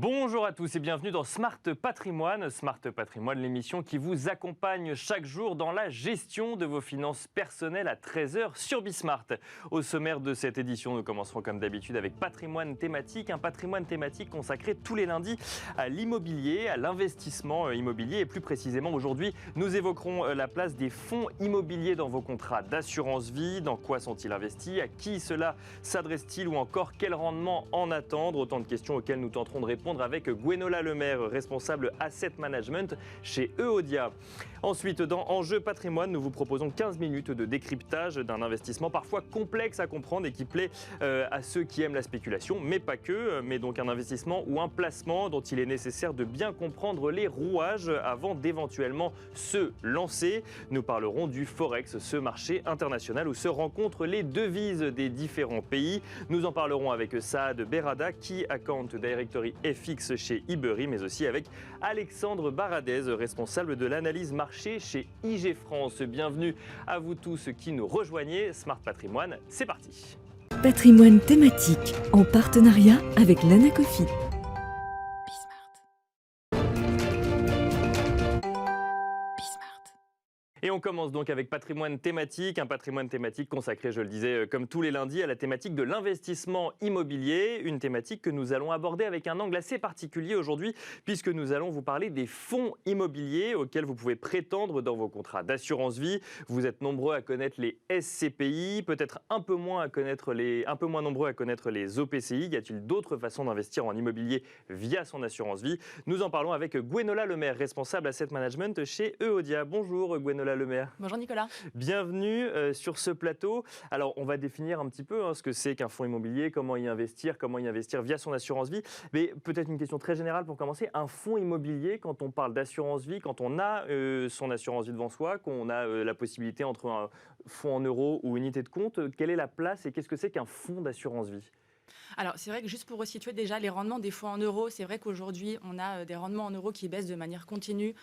Bonjour à tous et bienvenue dans Smart Patrimoine. Smart Patrimoine, l'émission qui vous accompagne chaque jour dans la gestion de vos finances personnelles à 13h sur Bismart. Au sommaire de cette édition, nous commencerons comme d'habitude avec patrimoine thématique. Un patrimoine thématique consacré tous les lundis à l'immobilier, à l'investissement immobilier. Et plus précisément, aujourd'hui, nous évoquerons la place des fonds immobiliers dans vos contrats d'assurance vie. Dans quoi sont-ils investis? À qui cela s'adresse-t-il? Ou encore, quel rendement en attendre? Autant de questions auxquelles nous tenterons de répondre avec Gwenola Lemaire, responsable Asset Management chez Euodia. Ensuite, dans Enjeu Patrimoine, nous vous proposons 15 minutes de décryptage d'un investissement parfois complexe à comprendre et qui plaît à ceux qui aiment la spéculation, mais pas que, mais donc un investissement ou un placement dont il est nécessaire de bien comprendre les rouages avant d'éventuellement se lancer. Nous parlerons du Forex, ce marché international où se rencontrent les devises des différents pays. Nous en parlerons avec Saad Berada, Key Account Directory FX chez Ibery, mais aussi avec Alexandre Baradez, responsable de l'analyse marché chez IG France. Bienvenue à vous tous qui nous rejoignez. Smart Patrimoine, c'est parti. Patrimoine thématique en partenariat avec l'Anacofi. Et on commence donc avec patrimoine thématique, un patrimoine thématique consacré, je le disais, comme tous les lundis, à la thématique de l'investissement immobilier, une thématique que nous allons aborder avec un angle assez particulier aujourd'hui, puisque nous allons vous parler des fonds immobiliers auxquels vous pouvez prétendre dans vos contrats d'assurance vie. Vous êtes nombreux à connaître les SCPI, peut-être un peu moins nombreux à connaître les OPCI. Y a-t-il d'autres façons d'investir en immobilier via son assurance vie? Nous en parlons avec Gwenola Lemaire, responsable Asset Management chez Euodia. Bonjour Gwenola Lemaire. Bonjour Nicolas. Bienvenue sur ce plateau. Alors, on va définir un petit peu ce que c'est qu'un fonds immobilier, comment y investir via son assurance vie. Mais peut-être une question très générale pour commencer. Un fonds immobilier, quand on parle d'assurance vie, quand on a son assurance vie devant soi, qu'on a la possibilité entre un fonds en euros ou unité de compte, quelle est la place et qu'est-ce que c'est qu'un fonds d'assurance vie ? Alors, c'est vrai que juste pour resituer déjà les rendements des fonds en euros, c'est vrai qu'aujourd'hui, on a des rendements en euros qui baissent de manière continue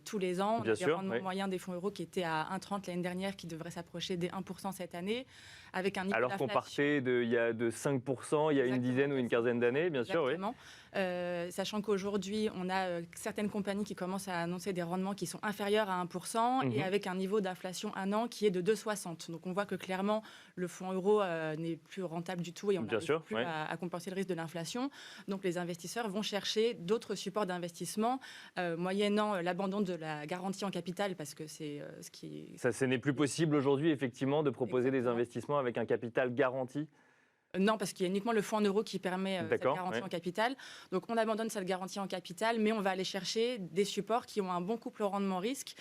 tous les ans. Bien des sûr, rendements oui. moyens des fonds euros qui étaient à 1,30 l'année dernière, qui devraient s'approcher des 1% cette année, avec un niveau Alors qu'on d'inflation. partait de 5% il y a une Exactement. dizaine ou une quinzaine d'années, bien sûr, oui. Exactement. Sachant qu'aujourd'hui, on a certaines compagnies qui commencent à annoncer des rendements qui sont inférieurs à 1% et avec un niveau d'inflation un an qui est de 2,60. Donc on voit que clairement, le fonds euro n'est plus rentable du tout et on Bien n'arrive sûr, plus oui. à compenser le risque de l'inflation. Donc les investisseurs vont chercher d'autres supports d'investissement moyennant l'abandon de la garantie en capital parce que c'est ce qui... Ce n'est plus possible aujourd'hui, effectivement, de proposer des Exactement. investissements avec un capital garanti. Non, parce qu'il y a uniquement le fonds en euros qui permet cette D'accord, garantie ouais. en capital. Donc, on abandonne cette garantie en capital, mais on va aller chercher des supports qui ont un bon couple rendement-risque,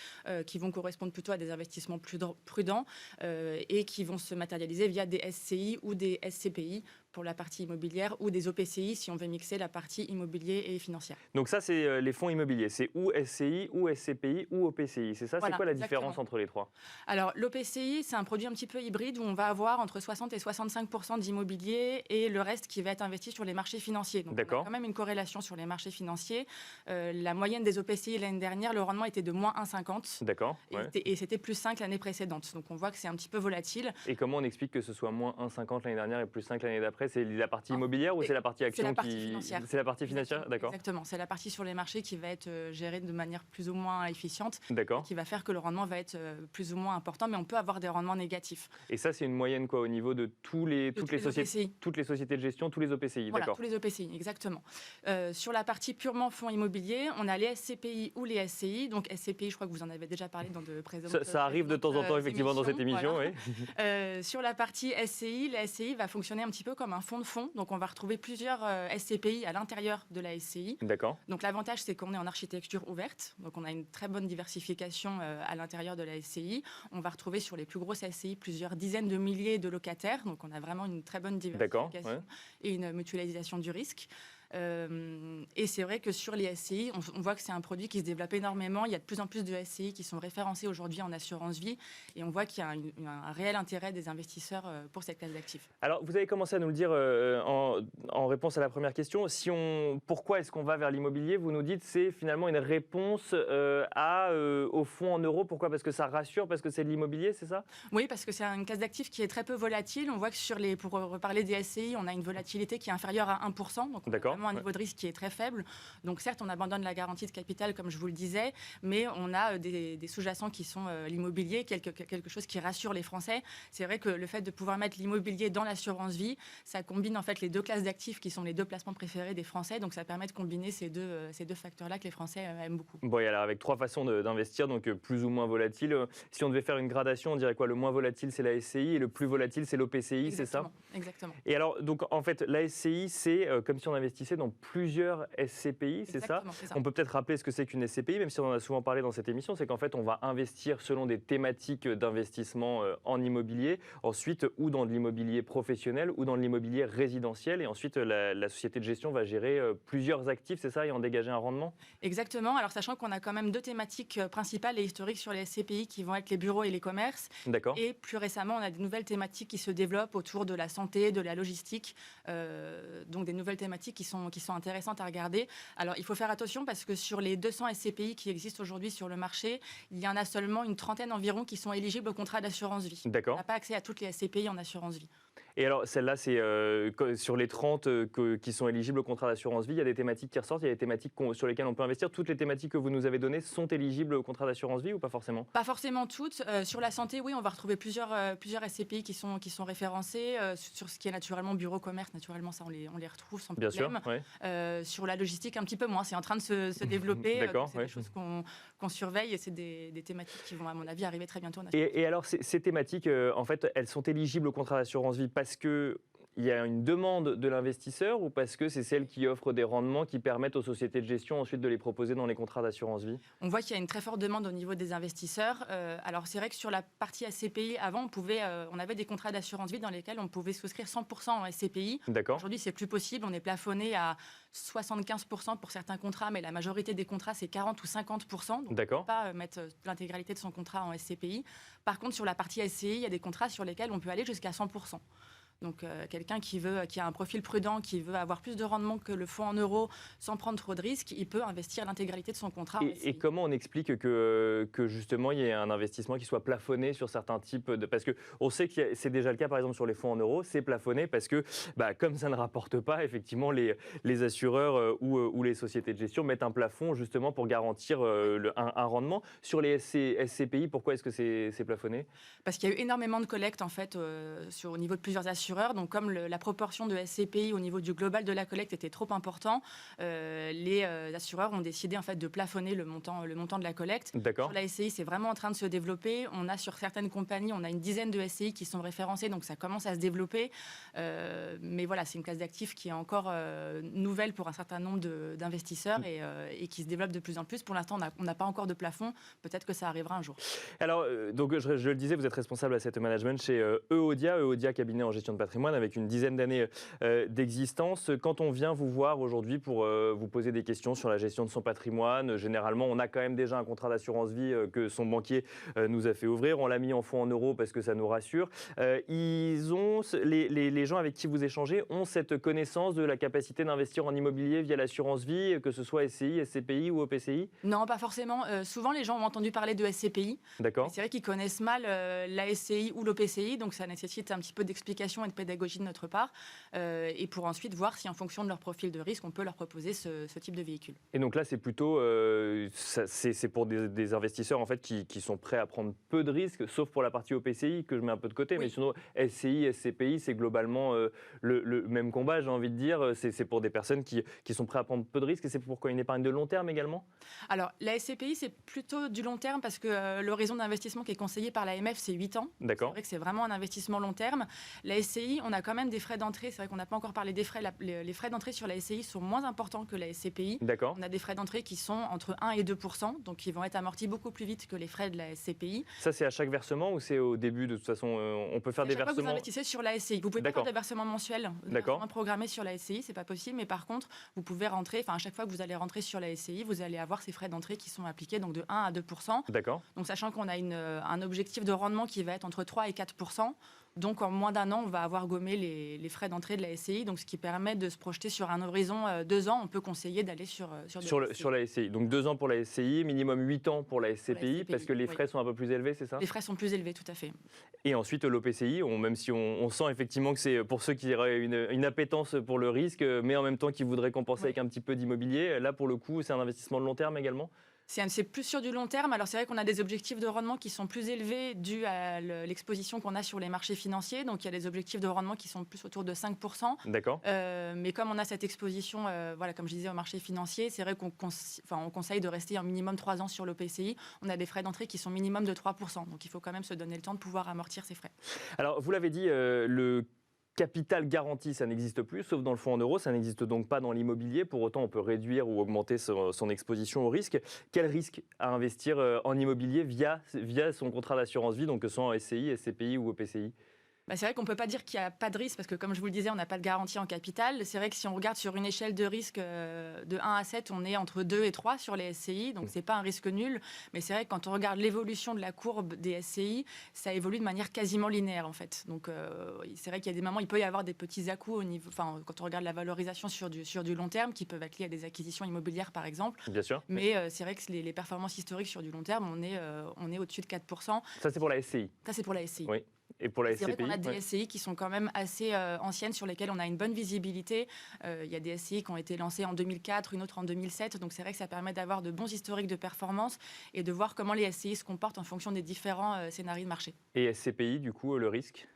qui vont correspondre plutôt à des investissements prudents et qui vont se matérialiser via des SCI ou des SCPI pour la partie immobilière ou des OPCI si on veut mixer la partie immobilier et financière. Donc ça, c'est les fonds immobiliers. C'est ou SCI, ou SCPI, ou OPCI. C'est ça? Voilà, c'est quoi la exactement. différence entre les trois? Alors, l'OPCI, c'est un produit un petit peu hybride où on va avoir entre 60 et 65% d'immobilier et le reste qui va être investi sur les marchés financiers. Donc, on D'accord. a quand même une corrélation sur les marchés financiers. La moyenne des OPCI l'année dernière, le rendement était de moins 1,50 D'accord. Ouais. et c'était plus 5 l'année précédente. Donc, on voit que c'est un petit peu volatile. Et comment on explique que ce soit moins 1,50 l'année dernière et plus 5 l'année d'après? C'est la partie immobilière ou c'est la partie action? C'est la partie financière. C'est la partie financière, d'accord. Exactement. C'est la partie sur les marchés qui va être gérée de manière plus ou moins efficiente, D'accord. qui va faire que le rendement va être plus ou moins important, mais on peut avoir des rendements négatifs. Et ça, c'est une moyenne quoi, au niveau de toutes les sociétés, OPCI. toutes les sociétés de gestion, tous les OPCI, Voilà, d'accord. tous les OPCI, exactement. Sur la partie purement fonds immobiliers, on a les SCPI ou les SCI. Donc SCPI, je crois que vous en avez déjà parlé dans de précédentes Ça arrive de temps en temps, effectivement, dans cette émission, voilà. oui. Sur la partie SCI, la SCI va fonctionner un petit peu comme un fonds de fonds. Donc on va retrouver plusieurs SCPI à l'intérieur de la SCI. D'accord. Donc l'avantage, c'est qu'on est en architecture ouverte. Donc on a une très bonne diversification à l'intérieur de la SCI. On va retrouver sur les plus grosses SCI plusieurs dizaines de milliers de locataires. Donc on a vraiment une très bonne diversification ouais. et une mutualisation du risque. Et c'est vrai que sur les SCI, on voit que c'est un produit qui se développe énormément. Il y a de plus en plus de SCI qui sont référencés aujourd'hui en assurance vie. Et on voit qu'il y a un réel intérêt des investisseurs pour cette classe d'actifs. Alors, vous avez commencé à nous le dire en réponse à la première question. Pourquoi est-ce qu'on va vers l'immobilier? Vous nous dites que c'est finalement une réponse au fonds en euros. Pourquoi? Parce que ça rassure, parce que c'est de l'immobilier, c'est ça? Oui, parce que c'est une classe d'actifs qui est très peu volatile. On voit que pour reparler des SCI, on a une volatilité qui est inférieure à 1%. Donc, on a vraiment vraiment un niveau de risque qui est très faible. Donc certes, on abandonne la garantie de capital, comme je vous le disais, mais on a des sous-jacents qui sont l'immobilier, quelque chose qui rassure les Français. C'est vrai que le fait de pouvoir mettre l'immobilier dans l'assurance vie, ça combine en fait les deux classes d'actifs qui sont les deux placements préférés des Français. Donc ça permet de combiner ces deux facteurs-là que les Français aiment beaucoup. Bon, et alors avec 3 façons d'investir, donc plus ou moins volatile. Si on devait faire une gradation, on dirait quoi? Le moins volatile, c'est la SCI et le plus volatile, c'est l'OPCI, c'est ça? Exactement. Et alors, donc en fait, la SCI, c'est comme si on investissait dans plusieurs SCPI, c'est ça? On peut peut-être rappeler ce que c'est qu'une SCPI, même si on en a souvent parlé dans cette émission, c'est qu'en fait, on va investir selon des thématiques d'investissement en immobilier, ensuite ou dans de l'immobilier professionnel ou dans de l'immobilier résidentiel, et ensuite la société de gestion va gérer plusieurs actifs, c'est ça, et en dégager un rendement? Exactement. Alors, sachant qu'on a quand même deux thématiques principales et historiques sur les SCPI qui vont être les bureaux et les commerces. D'accord. Et plus récemment, on a des nouvelles thématiques qui se développent autour de la santé, de la logistique. Donc, des nouvelles thématiques qui sont intéressantes à regarder. Alors, il faut faire attention parce que sur les 200 SCPI qui existent aujourd'hui sur le marché, il y en a seulement une trentaine environ qui sont éligibles au contrat d'assurance vie. D'accord. On n'a pas accès à toutes les SCPI en assurance vie. Et alors, celle-là, c'est sur les 30 qui sont éligibles au contrat d'assurance vie, il y a des thématiques qui ressortent, il y a des thématiques sur lesquelles on peut investir. Toutes les thématiques que vous nous avez données sont éligibles au contrat d'assurance vie ou pas forcément? Pas forcément toutes. Sur la santé, oui, on va retrouver plusieurs SCPI qui sont référencés. Sur ce qui est naturellement bureau, commerce, naturellement, ça, on les retrouve sans Bien problème. sûr, ouais. Sur la logistique, un petit peu moins. C'est en train de se développer. D'accord, C'est ouais. des choses qu'on surveille et c'est des thématiques qui vont, à mon avis, arriver très bientôt. Et alors, ces thématiques, en fait, elles sont éligibles au contrat d'assurance vie parce que il y a une demande de l'investisseur ou parce que c'est celles qui offrent des rendements qui permettent aux sociétés de gestion ensuite de les proposer dans les contrats d'assurance vie? On voit qu'il y a une très forte demande au niveau des investisseurs. Alors c'est vrai que sur la partie SCPI, avant, on avait des contrats d'assurance vie dans lesquels on pouvait souscrire 100% en SCPI. D'accord. Aujourd'hui, c'est plus possible. On est plafonné à 75% pour certains contrats, mais la majorité des contrats, c'est 40 ou 50%. Donc D'accord. on ne peut pas mettre l'intégralité de son contrat en SCPI. Par contre, sur la partie SCI, il y a des contrats sur lesquels on peut aller jusqu'à 100%. Donc quelqu'un qui a un profil prudent, qui veut avoir plus de rendement que le fonds en euros sans prendre trop de risques, il peut investir l'intégralité de son contrat. Et comment on explique que justement il y ait un investissement qui soit plafonné sur certains types de... Parce qu'on sait que c'est déjà le cas par exemple sur les fonds en euros, c'est plafonné parce que comme ça ne rapporte pas, effectivement les assureurs ou les sociétés de gestion mettent un plafond justement pour garantir un rendement. Sur les SCPI, pourquoi est-ce que c'est plafonné? Parce qu'il y a eu énormément de collectes en fait au niveau de plusieurs assureurs. Donc comme la proportion de SCPI au niveau du global de la collecte était trop important, les assureurs ont décidé en fait de plafonner le montant de la collecte. D'accord. Sur la SCI, c'est vraiment en train de se développer. On a sur certaines compagnies, on a une dizaine de SCI qui sont référencées, donc ça commence à se développer. Mais voilà, c'est une classe d'actifs qui est encore nouvelle pour un certain nombre d'investisseurs et qui se développe de plus en plus. Pour l'instant, on n'a pas encore de plafond. Peut-être que ça arrivera un jour. Alors, donc je le disais, vous êtes responsable asset management chez Euodia, cabinet en gestion de patrimoine avec une dizaine d'années d'existence. Quand on vient vous voir aujourd'hui pour vous poser des questions sur la gestion de son patrimoine, généralement on a quand même déjà un contrat d'assurance vie que son banquier nous a fait ouvrir. On l'a mis en fonds en euros parce que ça nous rassure. Les gens avec qui vous échangez ont cette connaissance de la capacité d'investir en immobilier via l'assurance vie, que ce soit SCI, SCPI ou OPCI? Non, pas forcément. Souvent les gens ont entendu parler de SCPI. D'accord. C'est vrai qu'ils connaissent mal la SCI ou l'OPCI, donc ça nécessite un petit peu d'explication et de pédagogie de notre part, et pour ensuite voir si en fonction de leur profil de risque, on peut leur proposer ce type de véhicule. Et donc là, c'est plutôt c'est pour des investisseurs en fait qui sont prêts à prendre peu de risques, sauf pour la partie OPCI que je mets un peu de côté, oui. Mais sinon SCI, SCPI, c'est globalement le même combat, j'ai envie de dire. C'est pour des personnes qui sont prêts à prendre peu de risques, et c'est pourquoi une épargne de long terme également? Alors la SCPI, c'est plutôt du long terme parce que l'horizon d'investissement qui est conseillé par l'AMF, c'est 8 ans. D'accord. C'est vrai que c'est vraiment un investissement long terme. La SCI, on a quand même des frais d'entrée. C'est vrai qu'on n'a pas encore parlé des frais. Les frais d'entrée sur la SCI sont moins importants que la SCPI. D'accord. On a des frais d'entrée qui sont entre 1 et 2%, donc qui vont être amortis beaucoup plus vite que les frais de la SCPI. Ça, c'est à chaque versement ou c'est au début? De toute façon, on peut faire des versements. Vous investissez sur la SCI. Vous pouvez pas faire des versements mensuels, programmés sur la SCI, c'est pas possible. Mais par contre, vous pouvez rentrer. Enfin, à chaque fois que vous allez rentrer sur la SCI, vous allez avoir ces frais d'entrée qui sont appliqués, donc de 1 à 2%. D'accord. Donc sachant qu'on a un objectif de rendement qui va être entre 3 et 4%. Donc, en moins d'un an, on va avoir gommé les frais d'entrée de la SCI, donc ce qui permet de se projeter sur un horizon 2 ans. On peut conseiller d'aller sur la SCI. Donc 2 ans pour la SCI, minimum 8 ans pour la SCPI, parce que les frais oui. sont un peu plus élevés, c'est ça? Les frais sont plus élevés, tout à fait. Et ensuite l'OPCI, même si on sent effectivement que c'est pour ceux qui auraient une appétence pour le risque, mais en même temps qui voudraient compenser avec un petit peu d'immobilier. Là, pour le coup, c'est un investissement de long terme également? C'est plus sur du long terme. Alors, c'est vrai qu'on a des objectifs de rendement qui sont plus élevés dus à l'exposition qu'on a sur les marchés financiers. Donc, il y a des objectifs de rendement qui sont plus autour de 5%. D'accord. Mais comme on a cette exposition, comme je disais, au marché financier, c'est vrai qu'on conseille de rester un minimum 3 ans sur l'OPCI. On a des frais d'entrée qui sont minimum de 3%. Donc, il faut quand même se donner le temps de pouvoir amortir ces frais. Alors, vous l'avez dit, le capital garanti, ça n'existe plus, sauf dans le fonds en euros, ça n'existe donc pas dans l'immobilier. Pour autant, on peut réduire ou augmenter son exposition au risque. Quel risque à investir en immobilier via son contrat d'assurance vie, donc que ce soit en SCI, SCPI ou OPCI? C'est vrai qu'on ne peut pas dire qu'il n'y a pas de risque parce que, comme je vous le disais, on n'a pas de garantie en capital. C'est vrai que si on regarde sur une échelle de risque de 1 à 7, on est entre 2 et 3 sur les SCI. Donc, ce n'est pas un risque nul. Mais c'est vrai que quand on regarde l'évolution de la courbe des SCI, ça évolue de manière quasiment linéaire, en fait. Donc, c'est vrai qu'il y a des moments, il peut y avoir des petits à-coups au niveau, quand on regarde la valorisation sur du long terme, qui peuvent être liés à des acquisitions immobilières, par exemple. Bien sûr. Mais c'est vrai que les performances historiques sur du long terme, on est au-dessus de 4%. Ça, c'est pour la SCI. Ça, c'est pour la SCI. Oui. Et pour la SCPI, c'est vrai qu'on a des SCI qui sont quand même assez anciennes, sur lesquelles on a une bonne visibilité. Il y a des SCI qui ont été lancées en 2004, une autre en 2007. Donc c'est vrai que ça permet d'avoir de bons historiques de performance et de voir comment les SCI se comportent en fonction des différents scénarios de marché. Et SCPI, du coup, le risque,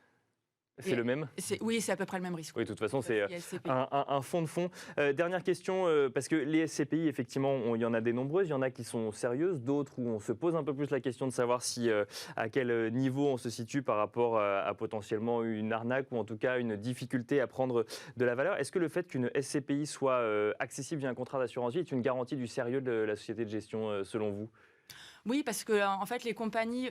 c'est le même? Oui, c'est à peu près le même risque. Oui, de toute façon, c'est un fonds de fonds. Dernière question, parce que les SCPI, effectivement, il y en a des nombreuses. Il y en a qui sont sérieuses, d'autres où on se pose un peu plus la question de savoir à quel niveau on se situe par rapport à potentiellement une arnaque ou en tout cas une difficulté à prendre de la valeur. Est-ce que le fait qu'une SCPI soit accessible via un contrat d'assurance vie est une garantie du sérieux de la société de gestion, selon vous? Oui, parce que en fait, les compagnies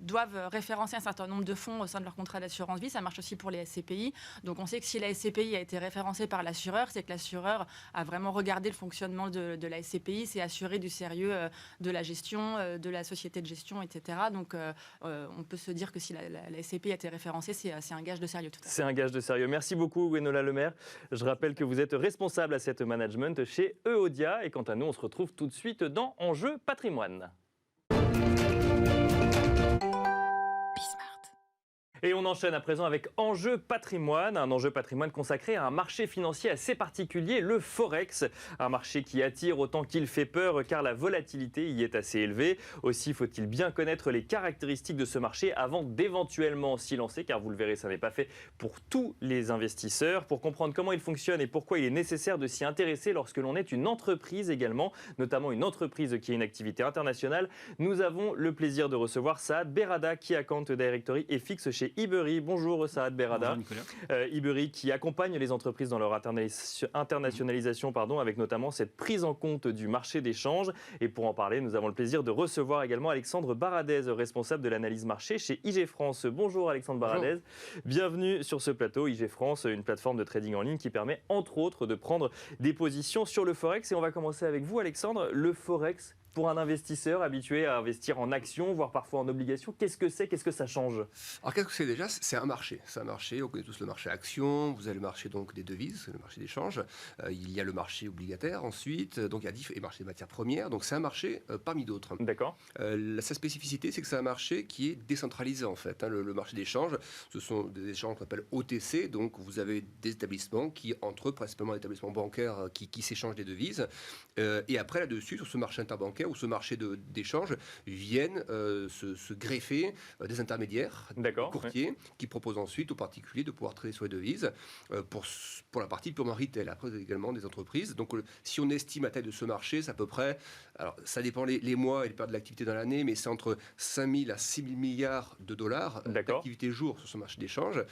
doivent référencer un certain nombre de fonds au sein de leur contrat d'assurance vie. Ça marche aussi pour les SCPI. Donc, on sait que si la SCPI a été référencée par l'assureur, c'est que l'assureur a vraiment regardé le fonctionnement de la SCPI, s'est assuré du sérieux de la gestion, de la société de gestion, etc. Donc, on peut se dire que si la SCPI a été référencée, c'est un gage de sérieux. C'est un gage de sérieux. Merci beaucoup, Gwenola Lemaire. Je rappelle que vous êtes responsable asset management chez Euodia. Et quant à nous, on se retrouve tout de suite dans Enjeu Patrimoine. Et on enchaîne à présent avec Enjeu Patrimoine, un enjeu patrimoine consacré à un marché financier assez particulier, le Forex. Un marché qui attire autant qu'il fait peur car la volatilité y est assez élevée. Aussi faut-il bien connaître les caractéristiques de ce marché avant d'éventuellement s'y lancer, car vous le verrez, ça n'est pas fait pour tous les investisseurs. Pour comprendre comment il fonctionne et pourquoi il est nécessaire de s'y intéresser lorsque l'on est une entreprise également, notamment une entreprise qui a une activité internationale, nous avons le plaisir de recevoir Saad Berrada, qui Account Directory et fixe chez Hibery. Bonjour Saad Berrada. Bonjour Nicolas. Hibery qui accompagne les entreprises dans leur internationalisation, avec notamment cette prise en compte du marché des changes. Et pour en parler, nous avons le plaisir de recevoir également Alexandre Baradez, responsable de l'analyse marché chez IG France. Bonjour Alexandre Baradez. Bienvenue sur ce plateau. IG France, une plateforme de trading en ligne qui permet entre autres de prendre des positions sur le Forex. Et on va commencer avec vous Alexandre. Le Forex, pour un investisseur habitué à investir en actions, voire parfois en obligations, qu'est-ce que c'est? Qu'est-ce que ça change? Alors qu'est-ce que c'est déjà? C'est un marché. C'est un marché, on connaît tous le marché actions, vous avez le marché donc des devises, le marché d'échange, il y a le marché obligataire ensuite, donc il y a le marché des matières premières, donc c'est un marché parmi d'autres. D'accord. Sa spécificité, c'est que c'est un marché qui est décentralisé en fait. Le marché d'échange, ce sont des échanges qu'on appelle OTC, donc vous avez des établissements qui, entre eux, principalement des établissements bancaires qui s'échangent des devises, et après là-dessus, sur ce marché interbancaire ou ce marché d'échange, viennent se greffer des intermédiaires, des courtiers, qui proposent ensuite aux particuliers de pouvoir trader sur les devises pour la partie purement retail. Après, vous avez également des entreprises. Donc, si on estime la taille de ce marché, c'est à peu près, alors ça dépend les mois et les périodes de l'activité dans l'année, mais c'est entre 5 000 à 6 000 milliards de dollars d'activité jour sur ce marché d'échange.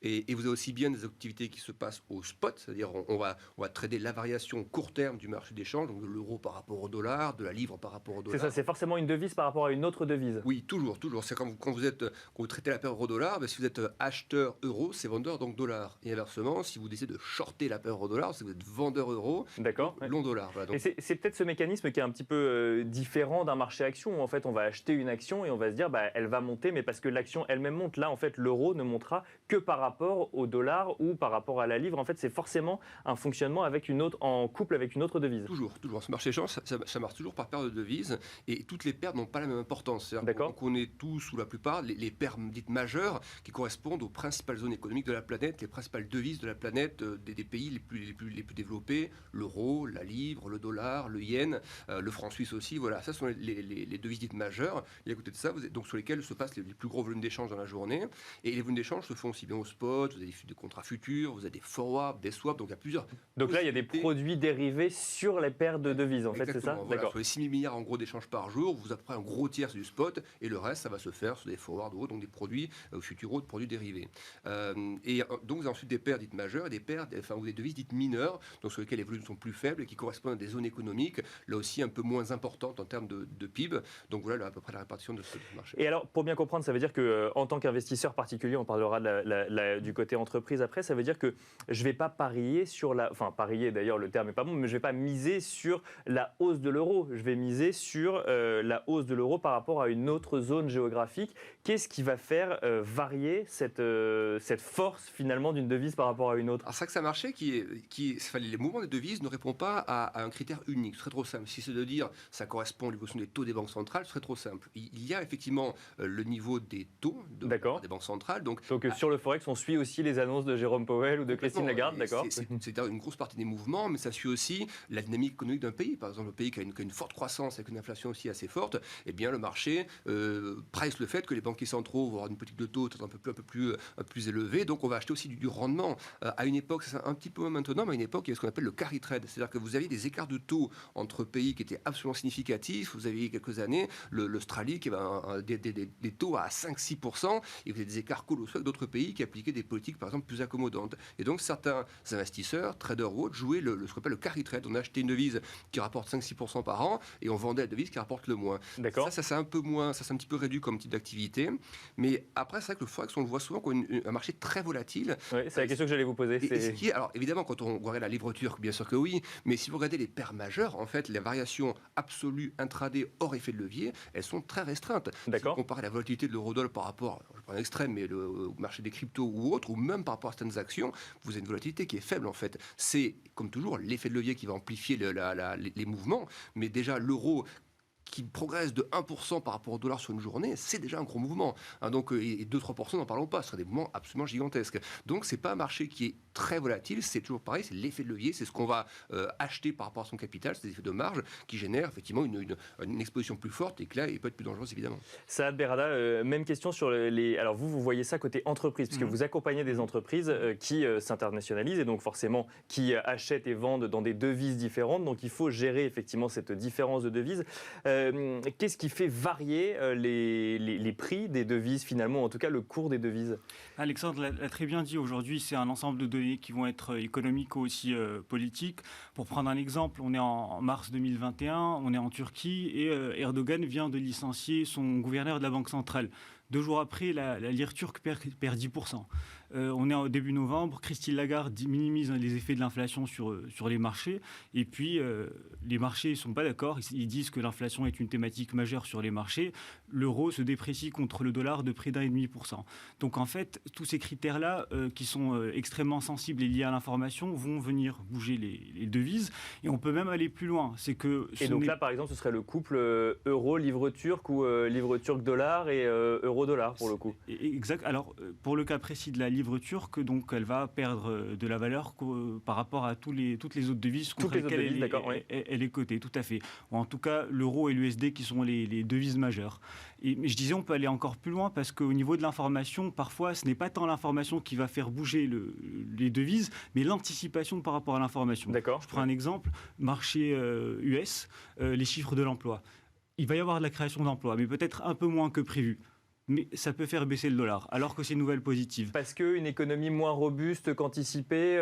Et vous avez aussi bien des activités qui se passent au spot, c'est-à-dire on va trader la variation court terme du marché d'échange, donc de l'euro par rapport au dollar, de la livre par rapport au dollar. C'est ça, c'est forcément une devise par rapport à une autre devise. Oui, toujours. C'est quand vous traitez la paire euro-dollar, si vous êtes acheteur euro, c'est vendeur donc dollar. Et inversement, si vous décidez de shorter la paire euro-dollar, c'est que vous êtes vendeur euro, d'accord, long dollar. Voilà, donc... Et c'est peut-être ce mécanisme qui est un petit peu différent d'un marché action, où en fait on va acheter une action et on va se dire elle va monter, mais parce que l'action elle-même monte. Là, en fait, l'euro ne montera que par rapport au dollar ou par rapport à la livre. En fait, c'est forcément un fonctionnement en couple avec une autre devise. Toujours. Ce marché échange, ça marche toujours par paire de devises et toutes les paires n'ont pas la même importance. D'accord. On connaît tous ou la plupart les paires dites majeures qui correspondent aux principales zones économiques de la planète, les principales devises de la planète, des pays les plus développés, l'euro, la livre, le dollar, le yen, le franc suisse aussi. Voilà, ça sont les devises dites majeures. Et à côté de ça, donc sur lesquelles se passent les plus gros volumes d'échanges dans la journée. Et les volumes d'échanges se font aussi bien au spot, vous avez des contrats futurs, vous avez des forwards, des swaps, donc il y a plusieurs. Donc là, il y a des produits dérivés sur les paires de devises, en fait, c'est ça? Voilà, sur les 6 000 milliards en gros d'échanges par jour, vous avez un gros tiers du spot, et le reste, ça va se faire sur des forwards, donc des produits futurs, de produits dérivés. Et donc vous avez ensuite des paires dites majeures et ou des devises dites mineures, donc sur lesquelles les volumes sont plus faibles et qui correspondent à des zones économiques, là aussi un peu moins importantes en termes de PIB. Donc voilà à peu près la répartition de ce marché. Et alors, pour bien comprendre, ça veut dire qu'en tant qu'investisseur particulier, on parlera du côté entreprise après, ça veut dire que je ne vais pas parier sur parier d'ailleurs, le terme n'est pas bon, mais je ne vais pas miser sur la hausse de l'euro. Je vais miser sur la hausse de l'euro par rapport à une autre zone géographique. Qu'est-ce qui va faire varier cette force finalement d'une devise par rapport à une autre? Alors c'est vrai que c'est un marché les mouvements des devises ne répondent pas à un critère unique. Ce serait trop simple. Si c'est de dire ça correspond à l'évolution des taux des banques centrales, ce serait trop simple. Il y a effectivement le niveau des taux des banques centrales. Donc sur le Forex, on suit aussi les annonces de Jérôme Powell ou de Christine Lagarde, d'accord? C'est une grosse partie des mouvements, mais ça suit aussi la dynamique économique d'un pays. Par exemple, un pays qui a une forte croissance avec une inflation aussi assez forte, eh bien le marché price le fait que les banquiers centraux vont avoir une politique de taux un peu plus élevée. Donc on va acheter aussi du rendement. À une époque, c'est un petit peu moins maintenant, mais à une époque, il y a ce qu'on appelle le carry trade. C'est-à-dire que vous aviez des écarts de taux entre pays qui étaient absolument significatifs. Vous aviez quelques années l'Australie qui avait des taux à 5-6%, et vous avez des écarts colossaux avec d'autres pays qui appliquaient des politiques, par exemple, plus accommodantes. Et donc, certains investisseurs, traders ou autres, jouaient ce qu'on appelle le carry trade. On achetait une devise qui rapporte 5-6% par an, et on vendait la devise qui rapporte le moins. D'accord. Ça c'est un peu moins, ça c'est un petit peu réduit comme type d'activité. Mais après, c'est vrai que le Forex, on le voit souvent comme un marché très volatile. Oui, c'est la question que j'allais vous poser. Alors, évidemment, quand on regarde la livre turque, bien sûr que oui, mais si vous regardez les paires majeures, en fait, les variations absolues intraday hors effet de levier, elles sont très restreintes. D'accord. Si vous comparez la volatilité de l'euro-dollar par rapport, je prends un extrême, mais au marché des cryptos ou autres, ou même par rapport à certaines actions, vous avez une volatilité qui est faible, en fait. C'est, comme toujours, l'effet de levier qui va amplifier les mouvements, mais déjà, l'euro qui progresse de 1% par rapport au dollar sur une journée, c'est déjà un gros mouvement. Donc, et 2-3%, n'en parlons pas, ce seraient des mouvements absolument gigantesques. Donc, ce n'est pas un marché qui est très volatile, c'est toujours pareil, c'est l'effet de levier, c'est ce qu'on va acheter par rapport à son capital, c'est des effets de marge qui génèrent effectivement une exposition plus forte et que là, il peut être plus dangereuse, évidemment. Saad Berrada, même question sur les... Alors, vous voyez ça côté entreprise, puisque vous accompagnez des entreprises qui s'internationalisent et donc forcément qui achètent et vendent dans des devises différentes. Donc, il faut gérer effectivement cette différence de devises. Qu'est-ce qui fait varier les prix des devises finalement, en tout cas le cours des devises? Alexandre l'a très bien dit, aujourd'hui c'est un ensemble de données qui vont être économiques ou aussi politiques. Pour prendre un exemple, on est en mars 2021, on est en Turquie et Erdogan vient de licencier son gouverneur de la Banque centrale. 2 jours après, la lire turque perd 10%. On est au début novembre, Christine Lagarde minimise les effets de l'inflation sur les marchés. Et puis, les marchés ne sont pas d'accord. Ils disent que l'inflation est une thématique majeure sur les marchés. L'euro se déprécie contre le dollar de près d'1,5%. Donc, en fait, tous ces critères-là, qui sont extrêmement sensibles et liés à l'information, vont venir bouger les devises. Et on peut même aller plus loin. Et donc là, par exemple, ce serait le couple euro-livre turc ou livre turc-dollar et euro-dollar, pour le coup. Exact. Alors, pour le cas précis de la livre turque, donc elle va perdre de la valeur par rapport à toutes les autres devises contre lesquelles elle est cotée, tout à fait. Ou en tout cas, l'euro et l'USD qui sont les devises majeures. Mais je disais, on peut aller encore plus loin parce qu'au niveau de l'information, parfois, ce n'est pas tant l'information qui va faire bouger les devises, mais l'anticipation par rapport à l'information. D'accord. Je prends un exemple, marché US, les chiffres de l'emploi. Il va y avoir de la création d'emplois, mais peut-être un peu moins que prévu. mais ça peut faire baisser le dollar, alors que c'est une nouvelle positive. Parce qu'une économie moins robuste qu'anticipée,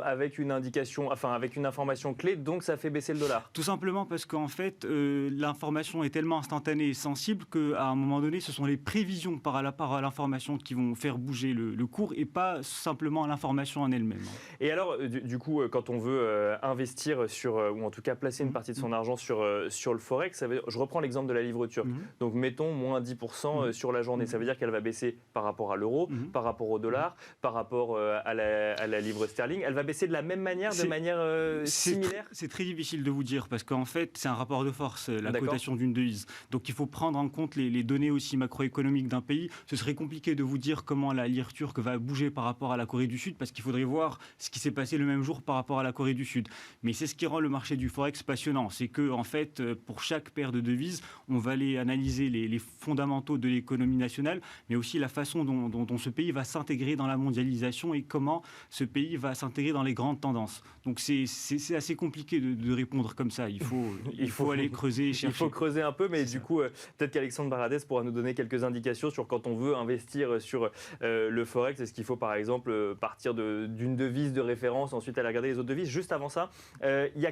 avec une indication, enfin avec une information clé, donc ça fait baisser le dollar. Tout simplement parce qu'en fait, l'information est tellement instantanée et sensible qu'à un moment donné, ce sont les prévisions par rapport à l'information qui vont faire bouger le cours et pas simplement l'information en elle-même. Et alors, du coup, quand on veut investir sur, ou en tout cas placer une partie de son argent sur le Forex, je reprends l'exemple de la livre turque. Donc mettons moins 10% sur la journée. Ça veut dire qu'elle va baisser par rapport à l'euro, par rapport au dollar, par rapport à la livre sterling. Elle va baisser de la même manière, de manière similaire? C'est très difficile de vous dire parce qu'en fait, c'est un rapport de force, la cotation d'une devise. Donc il faut prendre en compte les données aussi macroéconomiques d'un pays. Ce serait compliqué de vous dire comment la lire turque va bouger par rapport à la Corée du Sud parce qu'il faudrait voir ce qui s'est passé le même jour par rapport à la Corée du Sud. Mais c'est ce qui rend le marché du Forex passionnant. C'est que, en fait, pour chaque paire de devises, on va aller analyser les fondamentaux de l'économie nationale, mais aussi la façon dont ce pays va s'intégrer dans la mondialisation et comment ce pays va s'intégrer dans les grandes tendances. Donc c'est assez compliqué de répondre comme ça. Il faut aller creuser et chercher. Il faut creuser un peu, mais du coup, peut-être qu'Alexandre Baradès pourra nous donner quelques indications sur quand on veut investir sur le Forex. Est-ce qu'il faut, par exemple, partir d'une devise de référence, ensuite aller regarder les autres devises? Juste avant ça, il y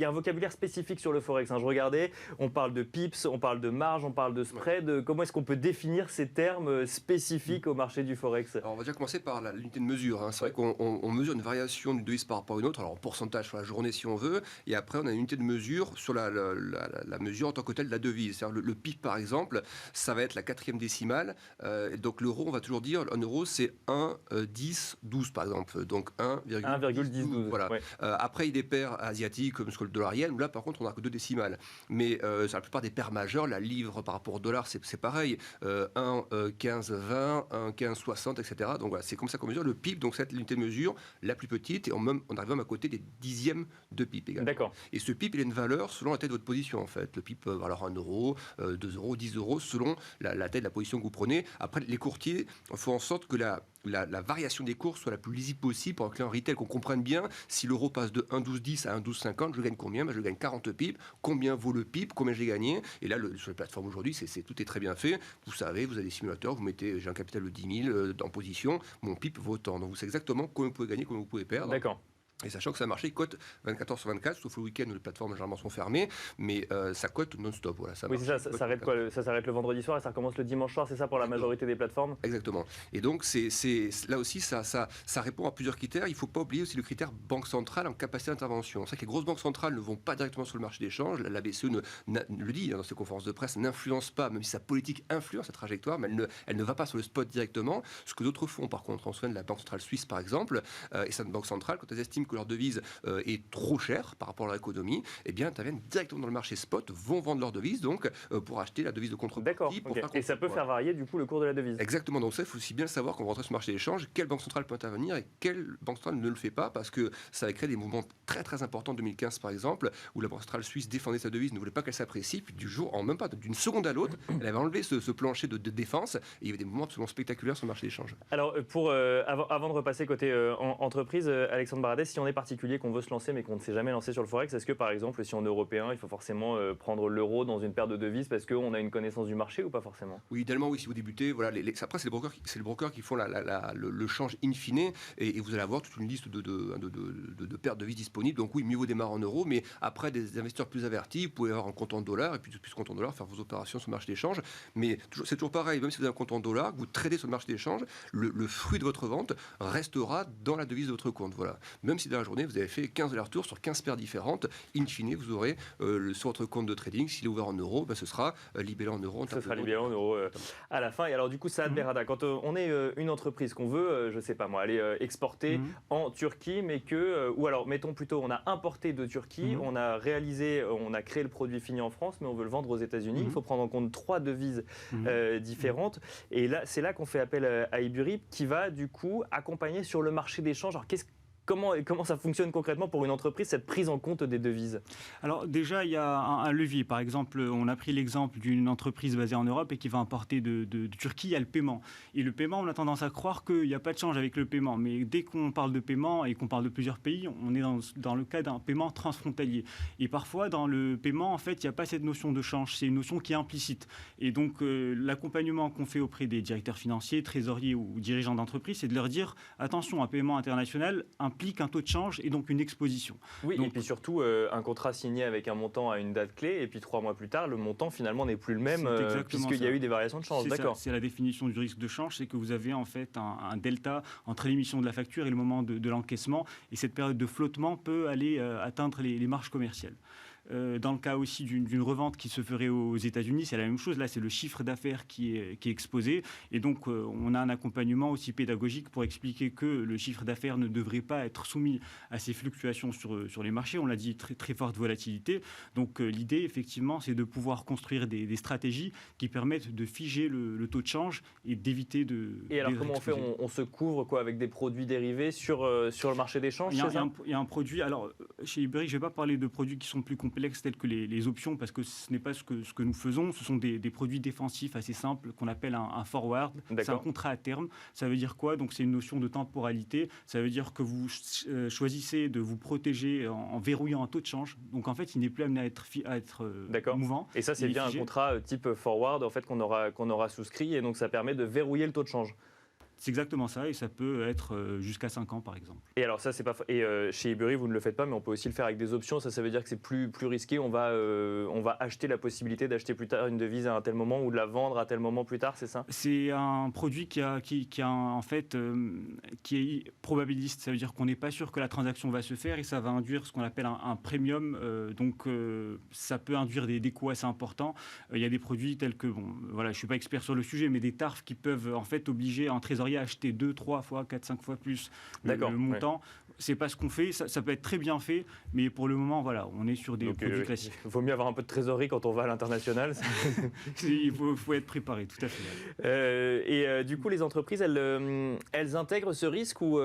a un vocabulaire spécifique sur le Forex. Je regardais, on parle de pips, on parle de marge, on parle de spread. Comment est-ce qu'on peut définir ces termes spécifiques au marché du Forex? Alors, on va déjà commencer par l'unité de mesure. C'est vrai qu'on mesure une variation d'une devise par rapport à une autre, alors en pourcentage sur la journée si on veut, et après on a une unité de mesure sur la mesure en tant que telle de la devise. C'est-à-dire le PIB par exemple, ça va être la 4e décimale. Donc l'euro, on va toujours dire, un euro c'est 1, 10, 12 par exemple. Donc 1,10. Voilà. Ouais. Après, il y a des paires asiatiques comme le dollar yen, où là par contre on n'a que 2 décimales. Mais sur la plupart des paires majeures, la livre par rapport au dollar, c'est pareil. 1, 15, 20, 1, 15, 60, etc. Donc voilà, c'est comme ça qu'on mesure le PIB. Donc c'est l'unité de mesure la plus petite et on arrive même à côté des dixièmes de PIB également. D'accord. Et ce PIB, il a une valeur selon la taille de votre position en fait. Le PIB peut valoir 1 euro, 2 euros, 10 euros selon la taille de la position que vous prenez. Après, les courtiers font en sorte que la variation des cours soit la plus lisible possible pour un client retail, qu'on comprenne bien si l'euro passe de 1,1210 à 1,1250, je gagne combien? Je gagne 40 pips. Combien vaut le pip? Combien j'ai gagné? Et là, sur les plateformes aujourd'hui, tout est très bien fait. Vous savez, vous avez des simulateurs, vous mettez, j'ai un capital de 10 000 en position, mon pip vaut tant. Donc vous savez exactement combien vous pouvez gagner, combien vous pouvez perdre. D'accord. Et sachant que ça marché, il cote 24 heures sur 24, sauf le week-end où les plateformes généralement sont fermées, mais ça cote non-stop. Voilà, oui, c'est ça, ça s'arrête quoi? Ça s'arrête le vendredi soir et ça recommence le dimanche soir, c'est ça pour la majorité des plateformes? Exactement. Et donc, là aussi, ça répond à plusieurs critères. Il ne faut pas oublier aussi le critère banque centrale en capacité d'intervention. C'est vrai que les grosses banques centrales ne vont pas directement sur le marché d'échange. La BCE le dit dans ses conférences de presse, n'influence pas, même si sa politique influence sa trajectoire, mais elle ne va pas sur le spot directement. Ce que d'autres font, par contre, on se souvient de la Banque centrale suisse, par exemple, et cette banque centrale, quand elles estiment que leur devise est trop chère par rapport à leur économie, eh bien, interviennent directement dans le marché spot, vont vendre leur devise, donc pour acheter la devise de contrepartie. D'accord. Okay. Et ça peut faire varier du coup le cours de la devise. Exactement. Donc ça, il faut aussi bien le savoir quand vous rentrez sur le marché d'échange, quelle banque centrale peut intervenir et quelle banque centrale ne le fait pas, parce que ça va créer des mouvements très très importants en 2015 par exemple, où la banque centrale suisse défendait sa devise, ne voulait pas qu'elle s'apprécie, puis du jour, en même pas d'une seconde à l'autre, elle avait enlevé ce plancher de défense, et il y avait des mouvements absolument spectaculaires sur le marché d'échange. Alors, avant de repasser côté entreprise, Alexandre Baradès, si on est particulier, qu'on veut se lancer mais qu'on ne s'est jamais lancé sur le Forex, est-ce que par exemple, si on est européen, il faut forcément prendre l'euro dans une paire de devises parce qu'on a une connaissance du marché ou pas forcément? Oui, idéalement, oui, si vous débutez, voilà, après c'est les brokers qui font le change in fine, et vous allez avoir toute une liste de paires de devises disponibles. Donc oui, mieux vaut démarrer en euros, mais après des investisseurs plus avertis, vous pouvez avoir un compte en dollars, et puis depuis ce compte en dollars, faire vos opérations sur le marché d'échange. Mais c'est toujours pareil, même si vous avez un compte en dollars, que vous tradez sur le marché d'échange, le fruit de votre vente restera dans la devise de votre compte. Voilà. Même si dans la journée, vous avez fait 15 allers-retours sur 15 paires différentes, in fine, vous aurez sur votre compte de trading, s'il est ouvert en euros, ce sera libellé en euros. Ce sera libellé en euros à la fin. Et alors du coup, Saad Berrada, quand on est une entreprise qu'on veut, je sais pas moi, aller exporter en Turquie, mais ou alors mettons plutôt, on a importé de Turquie, on a créé le produit fini en France, mais on veut le vendre aux États-Unis. Il faut prendre en compte 3 devises différentes. Et là, c'est là qu'on fait appel à Eburib, qui va du coup accompagner sur le marché d'échange. Alors Comment ça fonctionne concrètement pour une entreprise, cette prise en compte des devises? Alors déjà, il y a un levier. Par exemple, on a pris l'exemple d'une entreprise basée en Europe et qui va importer de Turquie, il y a le paiement. Et le paiement, on a tendance à croire qu'il n'y a pas de change avec le paiement. Mais dès qu'on parle de paiement et qu'on parle de plusieurs pays, on est dans le cas d'un paiement transfrontalier. Et parfois, dans le paiement, en fait, il n'y a pas cette notion de change. C'est une notion qui est implicite. Et donc, l'accompagnement qu'on fait auprès des directeurs financiers, trésoriers ou dirigeants d'entreprise, c'est de leur dire, attention, un paiement international implique un taux de change et donc une exposition. Oui, donc, et puis surtout, un contrat signé avec un montant à une date clé, et puis 3 mois plus tard, le montant finalement n'est plus le même, puisqu'il y a eu des variations de change. D'accord. C'est la définition du risque de change, c'est que vous avez en fait un delta entre l'émission de la facture et le moment de l'encaissement, et cette période de flottement peut aller atteindre les marges commerciales. Dans le cas aussi d'une revente qui se ferait aux États-Unis, c'est la même chose. Là, c'est le chiffre d'affaires qui est exposé. Et donc, on a un accompagnement aussi pédagogique pour expliquer que le chiffre d'affaires ne devrait pas être soumis à ces fluctuations sur les marchés. On l'a dit, très, très forte volatilité. Donc, l'idée, effectivement, c'est de pouvoir construire des stratégies qui permettent de figer le taux de change et d'éviter de... Et alors, comment on fait? On se couvre quoi, avec des produits dérivés sur le marché des changes? Il y a un produit... Alors, chez Iberi, je ne vais pas parler de produits qui sont plus complexes tels que les options, parce que ce n'est pas ce que nous faisons. Ce sont des produits défensifs assez simples qu'on appelle un forward. C'est un contrat à terme. Ça veut dire quoi? Donc, c'est une notion de temporalité. Ça veut dire que vous choisissez de vous protéger en verrouillant un taux de change. Donc, en fait, il n'est plus amené à être mouvant. Et ça, c'est bien un contrat type forward en fait, qu'on aura souscrit, et donc ça permet de verrouiller le taux de change. C'est exactement ça, et ça peut être jusqu'à 5 ans, par exemple. Et alors ça, c'est pas... Et chez Iberi, vous ne le faites pas, mais on peut aussi le faire avec des options. Ça veut dire que c'est plus risqué. On va acheter la possibilité d'acheter plus tard une devise à un tel moment ou de la vendre à tel moment plus tard, c'est ça? C'est un produit qui est probabiliste. Ça veut dire qu'on n'est pas sûr que la transaction va se faire, et ça va induire ce qu'on appelle un premium. Ça peut induire des coûts assez importants. Il y a des produits tels que, je ne suis pas expert sur le sujet, mais des TARF qui peuvent en fait obliger un trésorier à acheter 2, 3 fois, 4, 5 fois plus le montant. Ouais. C'est pas ce qu'on fait. Ça peut être très bien fait, mais pour le moment, voilà, on est sur des produits classiques. Il vaut mieux avoir un peu de trésorerie quand on va à l'international. Il faut être préparé, tout à fait. Du coup, les entreprises, elles intègrent ce risque ou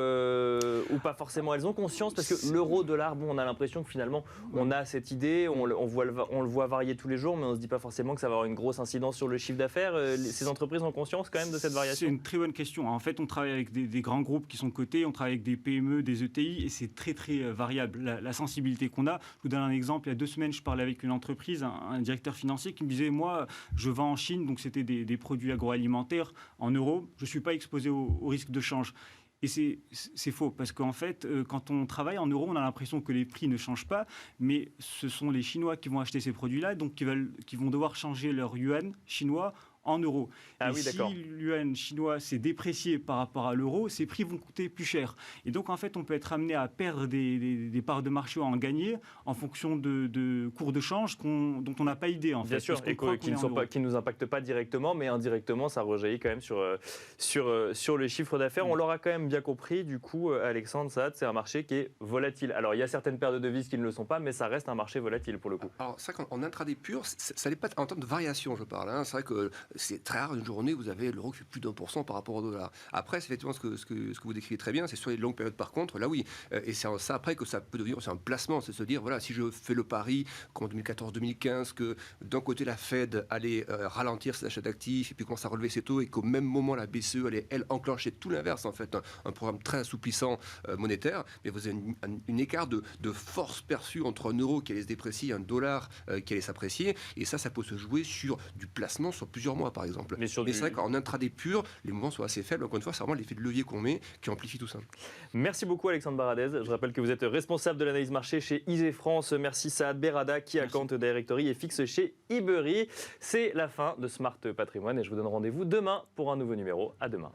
pas forcément? Elles ont conscience, parce que l'euro-dollar, on a l'impression que finalement, on a cette idée, on le voit varier tous les jours, mais on ne se dit pas forcément que ça va avoir une grosse incidence sur le chiffre d'affaires. Ces entreprises ont conscience quand même de cette variation? C'est une très bonne question. En fait, on travaille avec des grands groupes qui sont cotés, on travaille avec des PME, des ETI, et c'est très très variable, la sensibilité qu'on a. Je vous donne un exemple. Il y a 2 semaines, je parlais avec une entreprise, un directeur financier qui me disait, moi, je vends en Chine, donc c'était des produits agroalimentaires en euros, je ne suis pas exposé au risque de change. Et c'est faux, parce qu'en fait, quand on travaille en euros, on a l'impression que les prix ne changent pas, mais ce sont les Chinois qui vont acheter ces produits-là, donc qui vont devoir changer leur yuan chinois en euros. Si l'yuan chinois s'est déprécié par rapport à l'euro, ces prix vont coûter plus cher. Et donc, en fait, on peut être amené à perdre des parts de marché ou à en gagner en fonction de cours de change dont on n'a pas idée, en fait. Bien sûr, et qui ne nous impactent pas directement, mais indirectement, ça rejaillit quand même sur le chiffre d'affaires. On l'aura quand même bien compris, du coup, Alexandre Saad, c'est un marché qui est volatile. Alors, il y a certaines paires de devises qui ne le sont pas, mais ça reste un marché volatile, pour le coup. Alors, c'est vrai qu'en intraday pur, ça n'est pas en termes de variation, je parle. C'est vrai que c'est très rare une journée où vous avez l'euro qui fait plus d'1% par rapport au dollar. Après, c'est effectivement ce que vous décrivez très bien, c'est sur les longues périodes par contre, là oui. Et c'est ça après que ça peut devenir, c'est un placement, c'est se dire, voilà, si je fais le pari qu'en 2014-2015, que d'un côté la Fed allait ralentir ses achats d'actifs et puis commencer à relever ses taux et qu'au même moment la BCE allait, elle, enclencher tout l'inverse, en fait, un programme très assouplissant monétaire, mais vous avez une écart de force perçue entre un euro qui allait se déprécier et un dollar qui allait s'apprécier, et ça peut se jouer sur du placement sur plusieurs mois, par exemple. Mais c'est vrai qu'en intraday pur, les mouvements sont assez faibles. Encore une fois, c'est vraiment l'effet de levier qu'on met qui amplifie tout ça. Merci beaucoup, Alexandre Baradez. Je rappelle que vous êtes responsable de l'analyse marché chez ISE France. Merci Saad Berrada, qui account directory et fixe chez Iberi. C'est la fin de Smart Patrimoine et je vous donne rendez-vous demain pour un nouveau numéro. À demain.